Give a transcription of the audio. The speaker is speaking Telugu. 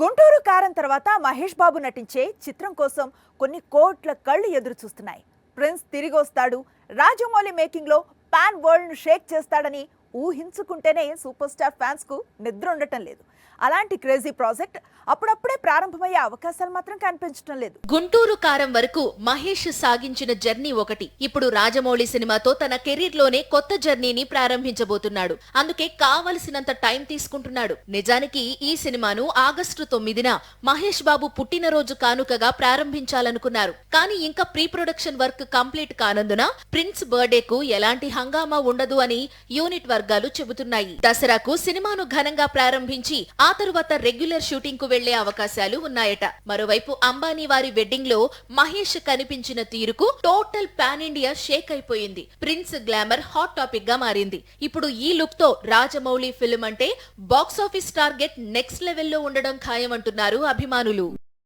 గుంటూరు కారం తర్వాత మహేష్ బాబు నటించే చిత్రం కోసం కొన్ని కోట్ల కళ్ళు ఎదురు చూస్తున్నాయి. ప్రిన్స్ తిరిగి వస్తాడు, రాజమౌళి మేకింగ్ లో పాన్ వరల్డ్ ను షేక్ చేస్తాడని ఊహించుకుంటేనే సూపర్ స్టార్ ఫ్యాన్స్ కు నిద్ర ఉండటం లేదు. అలాంటి క్రేజీ ప్రాజెక్ట్ అప్పుడప్పుడే ప్రారంభమయ్యే అవకాశాలు మాత్రం కనిపించడం లేదు. గుంటూరు కారం వరకు మహేష్ సాగించిన జర్నీ ఒకటి. ఇప్పుడు రాజమౌళి సినిమాతో తన కెరీర్ లోనే కొత్త జర్నీని ప్రారంభించబోతున్నాడు. అందుకే కావలసినంత టైం తీసుకుంటున్నాడు. నిజానికి ఈ సినిమాను ఆగస్టు 9న మహేష్ బాబు పుట్టినరోజు కానుకగా ప్రారంభించాలనుకున్నారు. కానీ ఇంకా ప్రీ ప్రొడక్షన్ వర్క్ కంప్లీట్ కానందున ప్రిన్స్ బర్త్డేకు ఎలాంటి హంగామా ఉండదు అని యూనిట్ వర్గాలు చెబుతున్నాయి. దసరాకు సినిమాను ఘనంగా ప్రారంభించి ఆ తరువాత రెగ్యులర్ షూటింగ్ కు వెళ్లే అవకాశాలు ఉన్నాయట. మరోవైపు అంబానీ వారి వెడ్డింగ్ లో మహేష్ కనిపించిన తీరుకు టోటల్ పాన్ ఇండియా షేక్ అయిపోయింది. ప్రిన్స్ గ్లామర్ హాట్ టాపిక్ గా మారింది. ఇప్పుడు ఈ లుక్ తో రాజమౌళి ఫిల్మ్ అంటే బాక్సాఫీస్ టార్గెట్ నెక్స్ట్ లెవెల్లో ఉండడం ఖాయమంటున్నారు అభిమానులు.